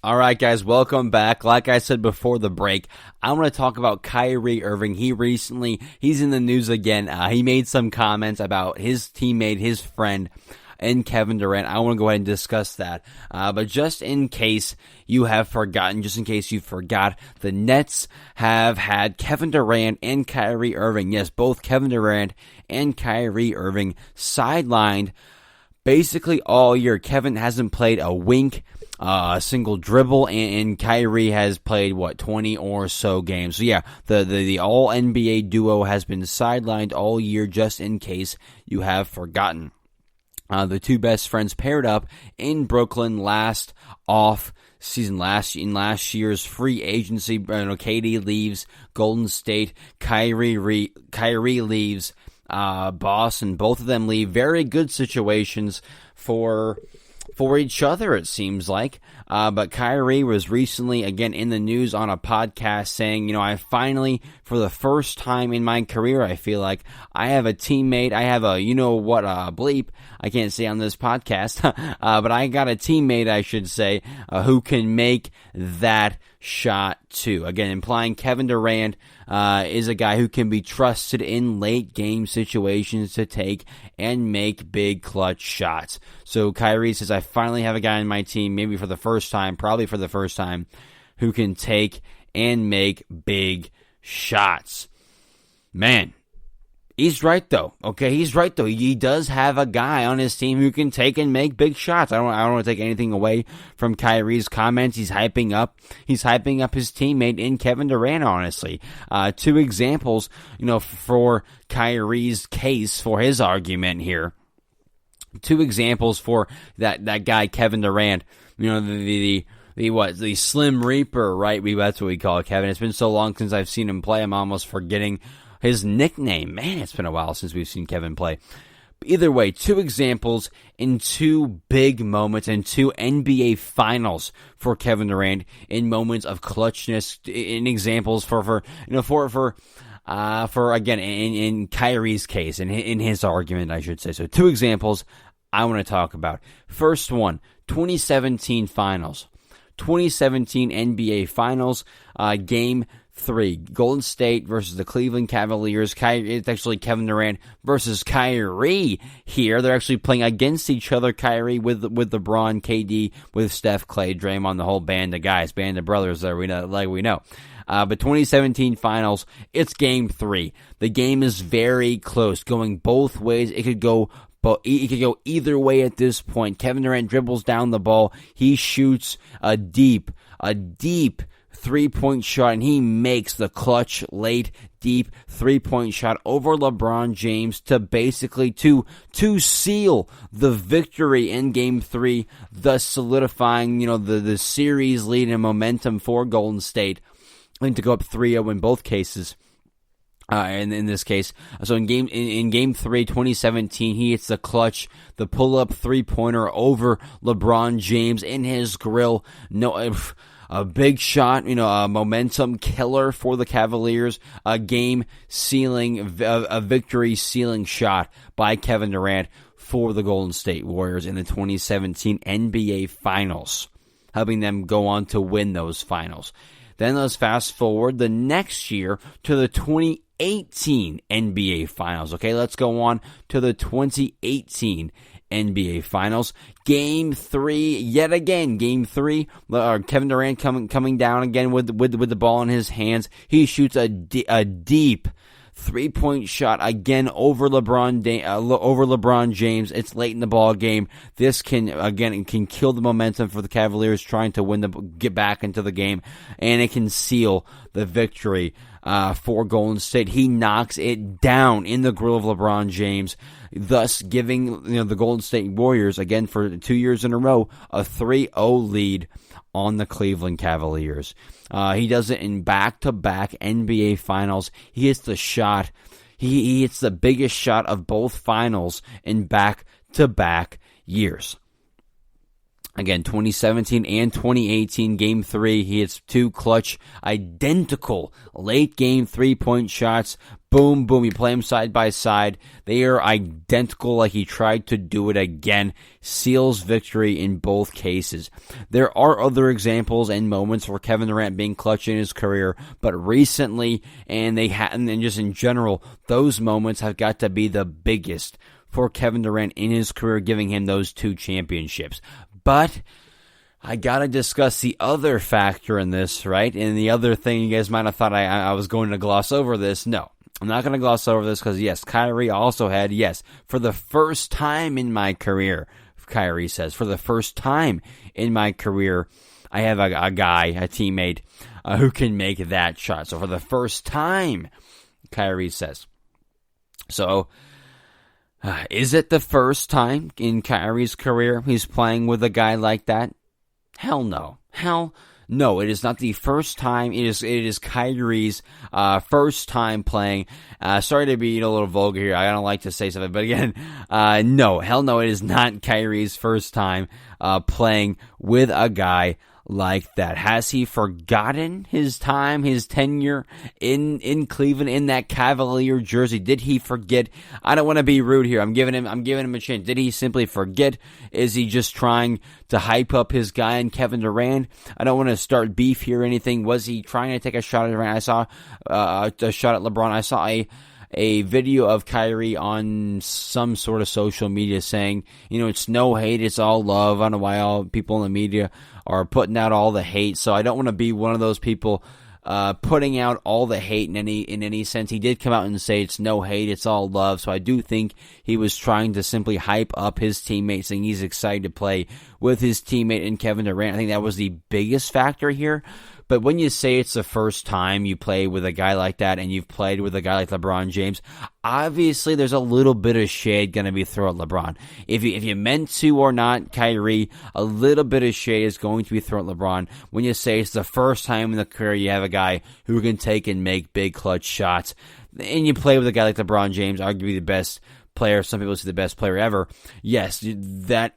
All right, guys, welcome back. Like I said before the break, I want to talk about Kyrie Irving. He's in the news again. He made some comments about his teammate, his friend, and Kevin Durant. I want to go ahead and discuss that. But just in case you have forgotten, just in case you forgot, the Nets have had Kevin Durant and Kyrie Irving. Yes, both Kevin Durant and Kyrie Irving sidelined basically all year. Kevin hasn't played a wink, a single dribble, and Kyrie has played, 20 or so games. So yeah, the all-NBA duo has been sidelined all year, just in case you have forgotten. The two best friends paired up in Brooklyn last year's free agency. KD leaves Golden State, Kyrie leaves Boston. Both of them leave very good situations for each other, it seems like. But Kyrie was recently, again, in the news on a podcast saying, I finally, for the first time in my career, I feel like I have a teammate. I have a, bleep. I can't say on this podcast. But I got a teammate, I should say, who can make that shot too. Again, implying Kevin Durant is a guy who can be trusted in late game situations to take and make big clutch shots. So Kyrie says, I finally have a guy on my team, maybe for the first time, probably for the first time, who can take and make big shots. Man, he's right though. Okay, he's right though. He does have a guy on his team who can take and make big shots. I don't want to take anything away from Kyrie's comments. He's hyping up his teammate in Kevin Durant, honestly. Two examples, for Kyrie's case, for his argument here. Two examples for that guy Kevin Durant. The Slim Reaper, right? That's what we call it, Kevin. It's been so long since I've seen him play, I'm almost forgetting his nickname. Man, it's been a while since we've seen Kevin play. Either way, two examples in two big moments in two NBA finals for Kevin Durant in moments of clutchness, in examples for again, in Kyrie's case, in his argument, I should say. So two examples I want to talk about. First one, 2017 finals. 2017 NBA Finals, Game 3. Golden State versus the Cleveland Cavaliers. It's actually Kevin Durant versus Kyrie here. They're actually playing against each other. Kyrie with LeBron, KD with Steph, Clay, Draymond, the whole band of guys, band of brothers there, we know. But 2017 Finals, it's Game 3. The game is very close, going both ways. It could go either way at this point. Kevin Durant dribbles down the ball. He shoots a deep three-point shot, and he makes the clutch, late, deep three-point shot over LeBron James to basically to seal the victory in Game 3, thus solidifying, the series lead and momentum for Golden State, and to go up 3-0 in both cases. And in this case, so in game 3, 2017, he hits the clutch, the pull-up three-pointer over LeBron James in his grill. A big shot, a momentum killer for the Cavaliers, a victory-sealing shot by Kevin Durant for the Golden State Warriors in the 2017 NBA Finals, helping them go on to win those finals. Then let's fast forward the next year to the 2018 NBA Finals. Okay, let's go on to the 2018 NBA Finals. Game 3, yet again. Game 3, Kevin Durant coming down again with the ball in his hands. He shoots a deep three-point shot again over LeBron James. It's late in the ball game. This can kill the momentum for the Cavaliers trying to get back into the game, and it can seal the victory for Golden State. He knocks it down in the grill of LeBron James, thus giving the Golden State Warriors, again for 2 years in a row, a 3-0 lead on the Cleveland Cavaliers. He does it in back-to-back NBA Finals. He hits the shot. He hits the biggest shot of both finals in back-to-back years. Again, 2017 and 2018, Game 3, he hits two clutch, identical late-game three-point shots. Boom, boom. You play them side by side. They are identical, like he tried to do it again. Seals victory in both cases. There are other examples and moments for Kevin Durant being clutch in his career, but recently, and just in general, those moments have got to be the biggest for Kevin Durant in his career, giving him those 2 championships. But I gotta discuss the other factor in this, right? And the other thing, you guys might have thought I was going to gloss over this. No, I'm not going to gloss over this because, yes, Kyrie also had, yes, for the first time in my career, Kyrie says, for the first time in my career, I have a guy, a teammate, who can make that shot. So for the first time, Kyrie says. So, is it the first time in Kyrie's career he's playing with a guy like that? Hell no. Hell no, it is not the first time. It is Kyrie's first time playing. Sorry to be a little vulgar here. I don't like to say something, but again, no, hell no, it is not Kyrie's first time playing with a guy like that. Has he forgotten his time, his tenure in Cleveland in that Cavalier jersey? Did he forget? I don't want to be rude here. I'm giving him a chance. Did he simply forget? Is he just trying to hype up his guy in Kevin Durant? I don't want to start beef here or anything. Was he trying to take a shot at Durant? I saw a shot at LeBron. I saw a video of Kyrie on some sort of social media saying, it's no hate, it's all love. I don't know why all people in the media are putting out all the hate. So I don't want to be one of those people putting out all the hate in any sense. He did come out and say it's no hate, it's all love. So I do think he was trying to simply hype up his teammate, saying he's excited to play with his teammate in Kevin Durant. I think that was the biggest factor here. But when you say it's the first time you play with a guy like that and you've played with a guy like LeBron James, obviously there's a little bit of shade going to be thrown at LeBron. If you meant to or not, Kyrie, a little bit of shade is going to be thrown at LeBron when you say it's the first time in the career you have a guy who can take and make big clutch shots. And you play with a guy like LeBron James, arguably the best player, some people say the best player ever. Yes, that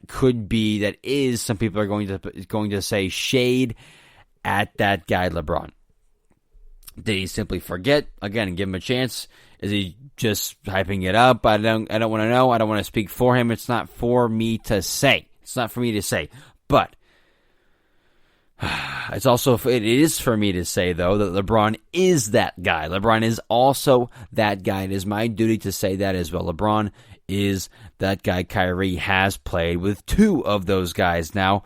is, some people are going to say shade at that guy, LeBron. Did he simply forget? Again, give him a chance. Is he just hyping it up? I don't want to know. I don't want to speak for him. It's not for me to say. But it is for me to say, though, that LeBron is that guy. LeBron is also that guy. It is my duty to say that as well. LeBron is that guy. Kyrie has played with 2 of those guys now.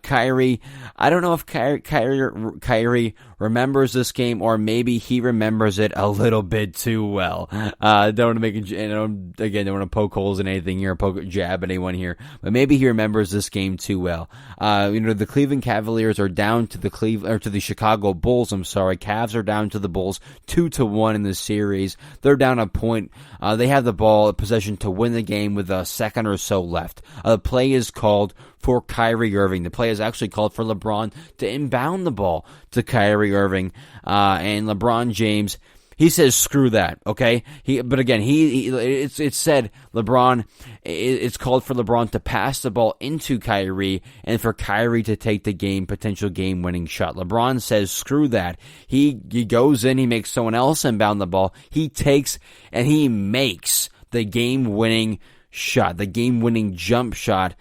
Kyrie, I don't know if Kyrie remembers this game, or maybe he remembers it a little bit too well. Don't want to poke holes in anything here, jab at anyone here, but maybe he remembers this game too well. The Cleveland Cavaliers are down to the Chicago Bulls. Cavs are down to the Bulls 2-1 in the series. They're down a point. They have the ball possession to win the game with a second or so left. The play is called for Kyrie Irving. The play is actually called for LeBron to inbound the ball to Kyrie Irving, and LeBron James, he says screw that, okay? It's said LeBron. It's called for LeBron to pass the ball into Kyrie and for Kyrie to take the potential game-winning shot. LeBron says screw that. He goes in, he makes someone else inbound the ball. He takes and he makes the game-winning shot, the game-winning jump shot,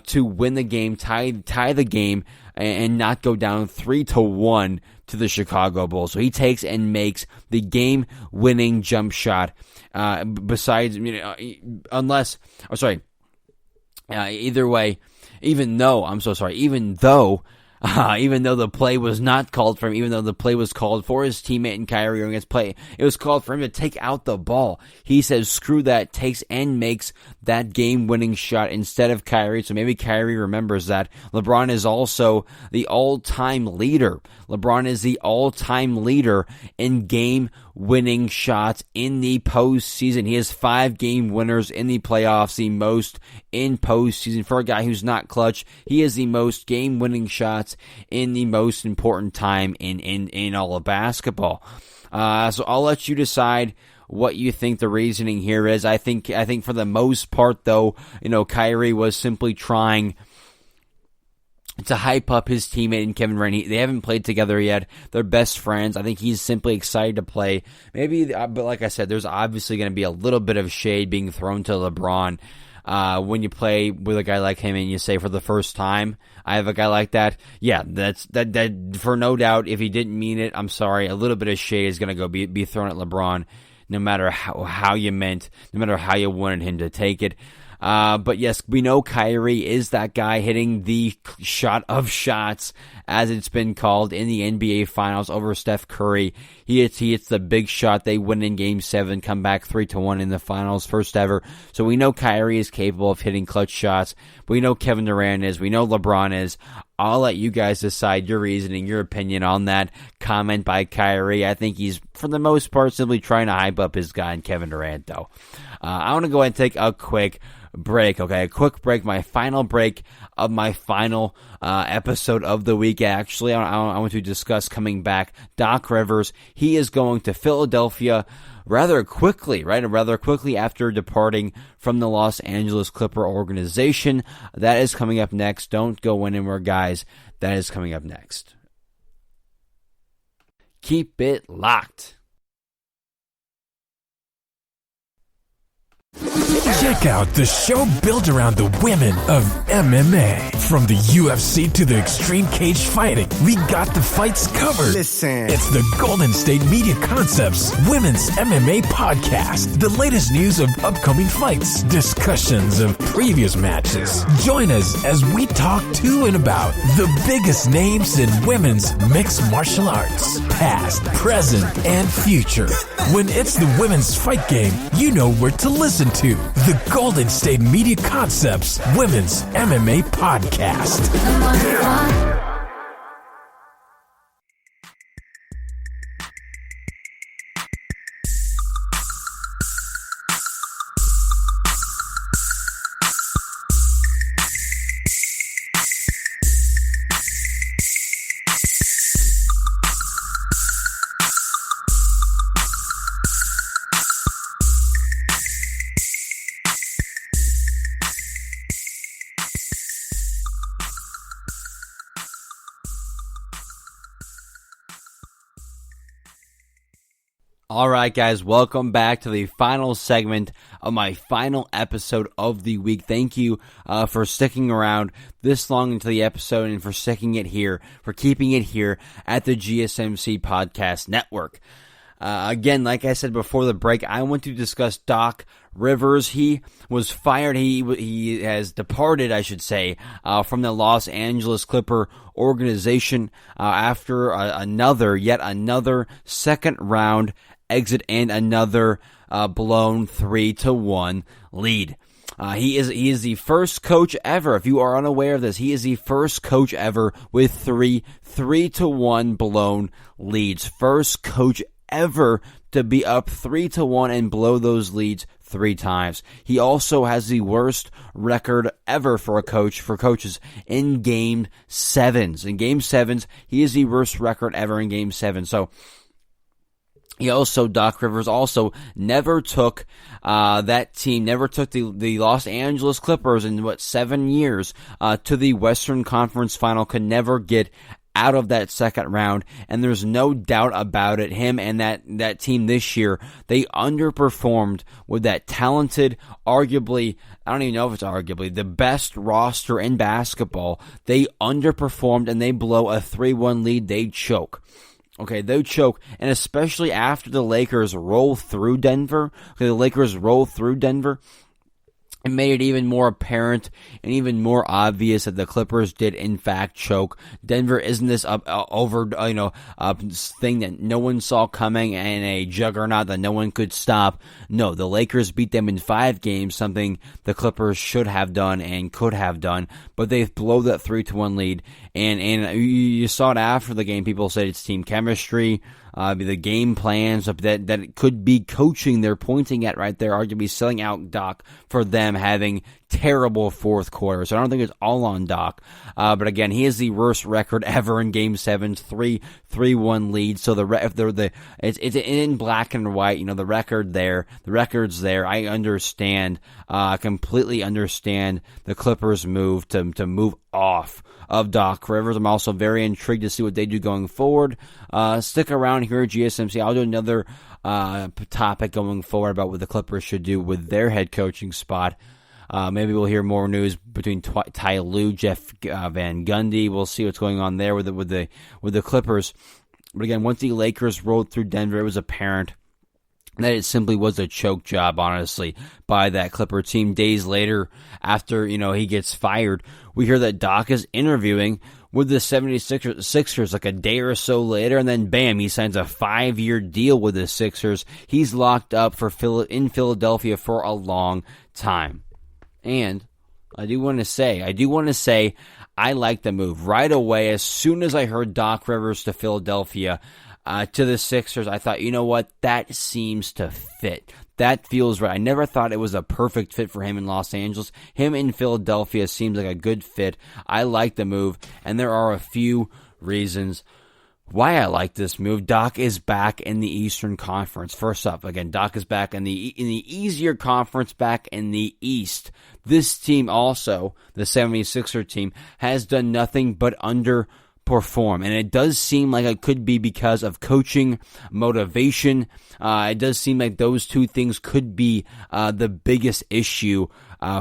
to win the game, tie the game, and not go down 3-1 to the Chicago Bulls. So he takes and makes the game-winning jump shot. Either way, even though the play was not called for him, even though the play was called for his teammate and Kyrie Irving's play, it was called for him to take out the ball. He says screw that, takes and makes that game-winning shot instead of Kyrie, so maybe Kyrie remembers that. LeBron is also the all-time leader. LeBron is the all-time leader in game-winning shots in the postseason. He has 5 game winners in the playoffs, the most in postseason. For a guy who's not clutch, he has the most game-winning shots in the most important time in all of basketball. So I'll let you decide what you think the reasoning here is. I think for the most part, though, Kyrie was simply trying to hype up his teammate and Kevin Durant. They haven't played together yet. They're best friends. I think he's simply excited to play. Maybe, but like I said, there's obviously going to be a little bit of shade being thrown to LeBron when you play with a guy like him and you say for the first time, I have a guy like that. Yeah, that for no doubt, if he didn't mean it, I'm sorry. A little bit of shade is going to be thrown at LeBron. no matter how you meant, no matter how you wanted him to take it. But yes, we know Kyrie is that guy hitting the shot of shots, as it's been called, in the NBA Finals over Steph Curry. He hits the big shot. They win in Game 7, come back 3-1 in the Finals, first ever. So we know Kyrie is capable of hitting clutch shots. We know Kevin Durant is. We know LeBron is. I'll let you guys decide your reasoning, your opinion on that comment by Kyrie. I think he's, for the most part, simply trying to hype up his guy, Kevin Durant, though. I want to go ahead and take a quick break, okay? A quick break, my final break of my final episode of the week. Actually, I want to discuss coming back Doc Rivers. He is going to Philadelphia rather quickly, right? Rather quickly after departing from the Los Angeles Clipper organization. That is coming up next. Don't go anywhere, guys. That is coming up next. Keep it locked. Check out the show built around the women of MMA. From the UFC to the extreme cage fighting, we got the fights covered. Listen. It's the Golden State Media Concepts Women's MMA Podcast. The latest news of upcoming fights, discussions of previous matches. Join us as we talk to and about the biggest names in women's mixed martial arts, past, present, and future. When it's the women's fight game, you know where to listen to. The Golden State Media Concepts Women's MMA Podcast. All right, guys, welcome back to the final segment of my final episode of the week. Thank you for sticking around this long into the episode and for sticking it here, for keeping it here at the GSMC Podcast Network. Again, like I said before the break, I want to discuss Doc Rivers. He was fired. He has departed, I should say, from the Los Angeles Clipper organization after yet another second round exit and another blown 3-1 lead. He is the first coach ever. If you are unaware of this, he is the first coach ever with 3-1 blown leads. First coach ever to be up 3-1 and blow those leads 3 times. He also has the worst record ever for coaches in Game 7s. In Game 7s, he is the worst record ever in Game 7. So Doc Rivers also never took that team, never took the Los Angeles Clippers in 7 years to the Western Conference Final, could never get out of that second round, and there's no doubt about it. Him and that team this year, they underperformed with that talented, arguably, I don't even know if it's arguably, the best roster in basketball. They underperformed, and they blow a 3-1 lead. They choke. Okay, they choke, and especially after the Lakers roll through Denver. It made it even more apparent and even more obvious that the Clippers did in fact choke. Denver isn't this thing that no one saw coming and a juggernaut that no one could stop. No, the Lakers beat them in 5 games, something the Clippers should have done and could have done, but they blow that 3-1 lead. And you saw it after the game. People said it's team chemistry. The game plans that it could be coaching they're pointing at right there, arguably selling out Doc for them having terrible fourth quarter. So I don't think it's all on Doc. But again, he has the worst record ever in Game 7, 3-1 lead. So it's in black and white. The record's there. I understand, completely understand the Clippers move to move off of Doc Rivers. I'm also very intrigued to see what they do going forward. Stick around here at GSMC. I'll do another topic going forward about what the Clippers should do with their head coaching spot. Maybe we'll hear more news between Ty Lue, Jeff Van Gundy. We'll see what's going on there with the Clippers. But again, once the Lakers rolled through Denver, it was apparent that it simply was a choke job, honestly, by that Clipper team. Days later, after, he gets fired, we hear that Doc is interviewing with the 76ers like a day or so later, and then bam, he signs a 5-year deal with the Sixers. He's locked up in Philadelphia for a long time. And I do want to say, I like the move. Right away, as soon as I heard Doc Rivers to Philadelphia, to the Sixers, I thought, you know what, that seems to fit. That feels right. I never thought it was a perfect fit for him in Los Angeles. Him in Philadelphia seems like a good fit. I like the move, and there are a few reasons why I like this move. Doc is back in the Eastern Conference. First up, again, Doc is back in the easier conference, back in the East. This team also, the 76er team, has done nothing but underperform, and it does seem like it could be because of coaching, motivation. It does seem like those two things could be the biggest issue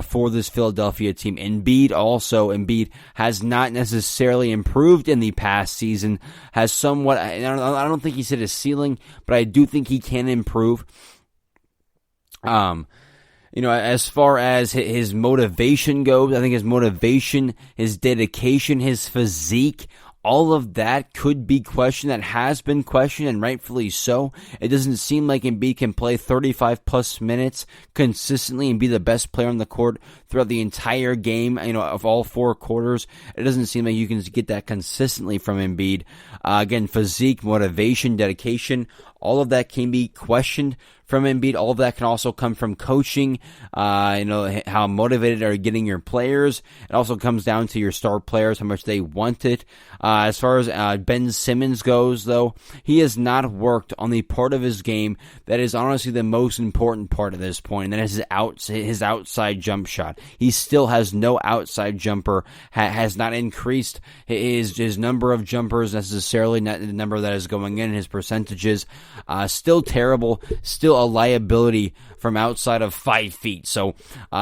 for this Philadelphia team. Embiid has not necessarily improved in the past season, has somewhat, I don't think he's hit his ceiling, but I do think he can improve. As far as his motivation goes, I think his motivation, his dedication, his physique, all of that could be questioned. That has been questioned, and rightfully so. It doesn't seem like Embiid can play 35-plus minutes consistently and be the best player on the court throughout the entire game, of all 4 quarters. It doesn't seem like you can get that consistently from Embiid. Again, physique, motivation, dedication, all of that can be questioned from Embiid. All of that can also come from coaching, how motivated are you getting your players. It also comes down to your star players, how much they want it. As far as Ben Simmons goes, though, he has not worked on the part of his game that is honestly the most important part at this point, and that is his outside jump shot. He still has no outside jumper, has not increased his number of jumpers necessarily, not the number that is going in, his percentages. Still terrible, still a liability from outside of 5 feet. So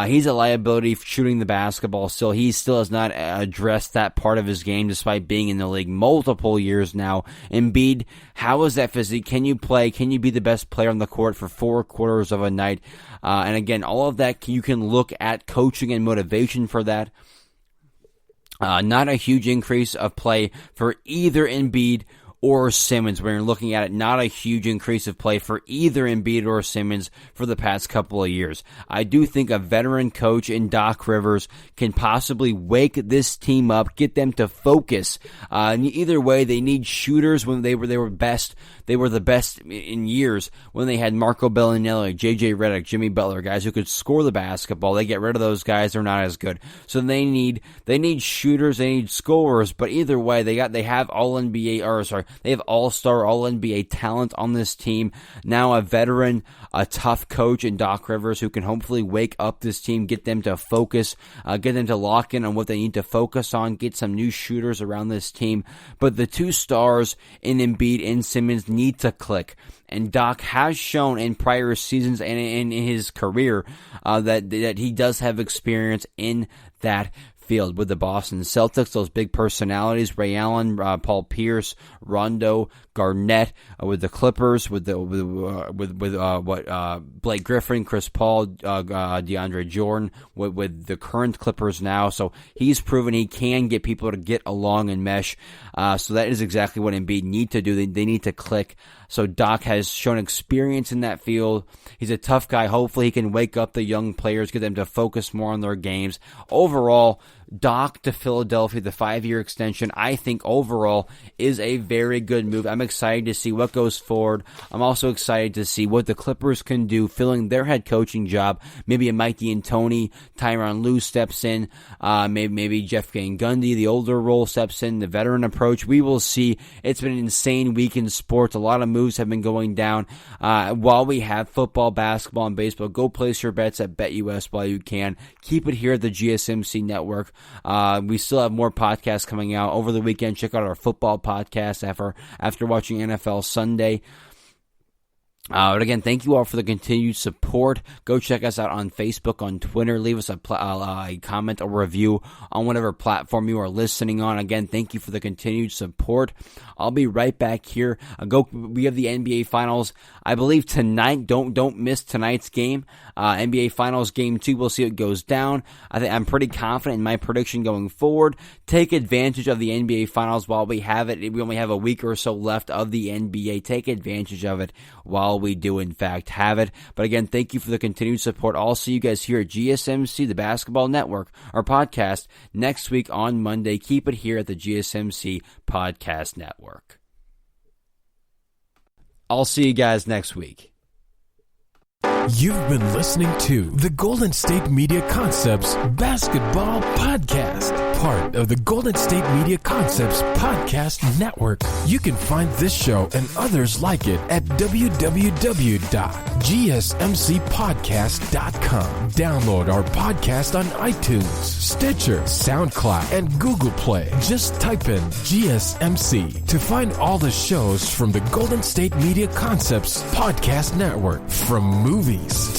he's a liability shooting the basketball still. He still has not addressed that part of his game despite being in the league multiple years now. Embiid, how is that physique? Can you play? Can you be the best player on the court for 4 quarters of a night? And again, all of that, you can look at coaching and motivation for that. Not a huge increase of play for either Embiid or Simmons. When you're looking at it, not a huge increase of play for either Embiid or Simmons for the past couple of years. I do think a veteran coach in Doc Rivers can possibly wake this team up, get them to focus. Either way, they need shooters. When they were best. They were the best in years when they had Marco Bellinelli, JJ Redick, Jimmy Butler, guys who could score the basketball. They get rid of those guys; they're not as good. So they need shooters, they need scorers. But either way, they have they have all-star, all-NBA talent on this team. Now a veteran, a tough coach in Doc Rivers who can hopefully wake up this team, get them to focus, get them to lock in on what they need to focus on, get some new shooters around this team. But the 2 stars in Embiid and Simmons need to click. And Doc has shown in prior seasons and in his career that he does have experience in that field with the Boston Celtics, those big personalities, Ray Allen, Paul Pierce, Rondo, Garnett, with the Clippers, with Blake Griffin, Chris Paul, DeAndre Jordan, with the current Clippers now. So he's proven he can get people to get along and mesh. So that is exactly what Embiid need to do. They need to click. So Doc has shown experience in that field. He's a tough guy. Hopefully he can wake up the young players, get them to focus more on their games. Overall, Doc to Philadelphia, the 5-year extension, I think overall is a very good move. I'm excited to see what goes forward. I'm also excited to see what the Clippers can do filling their head coaching job. Maybe a Mike D'Antoni, Tyronn Lue steps in. Maybe Jeff Van Gundy, the older role, steps in. The veteran approach, we will see. It's been an insane week in sports. A lot of moves have been going down. While we have football, basketball, and baseball, go place your bets at BetUS while you can. Keep it here at the GSMC Network. We still have more podcasts coming out over the weekend. Check out our football podcast after watching NFL Sunday. But again, thank you all for the continued support. Go check us out on Facebook, on Twitter. Leave us a comment or review on whatever platform you are listening on. Again, thank you for the continued support. I'll be right back here. We have the NBA Finals, I believe, tonight. Don't miss tonight's game. NBA Finals Game 2. We'll see what goes down. I'm pretty confident in my prediction going forward. Take advantage of the NBA Finals while we have it. We only have a week or so left of the NBA. Take advantage of it while we do, in fact, have it. But again, thank you for the continued support. I'll see you guys here at GSMC, the Basketball Network, our podcast, next week on Monday. Keep it here at the GSMC Podcast Network. I'll see you guys next week. You've been listening to the Golden State Media Concepts Basketball Podcast, part of the Golden State Media Concepts Podcast Network. You can find this show and others like it at www.gsmcpodcast.com. Download our podcast on iTunes, Stitcher, SoundCloud, and Google Play. Just type in GSMC to find all the shows from the Golden State Media Concepts Podcast Network, from movies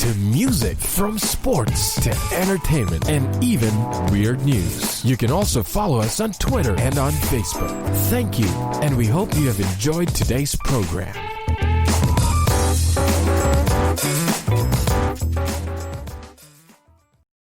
to music, from sports to entertainment, and even weird news. You can also follow us on Twitter and on Facebook. Thank you, and we hope you have enjoyed today's program.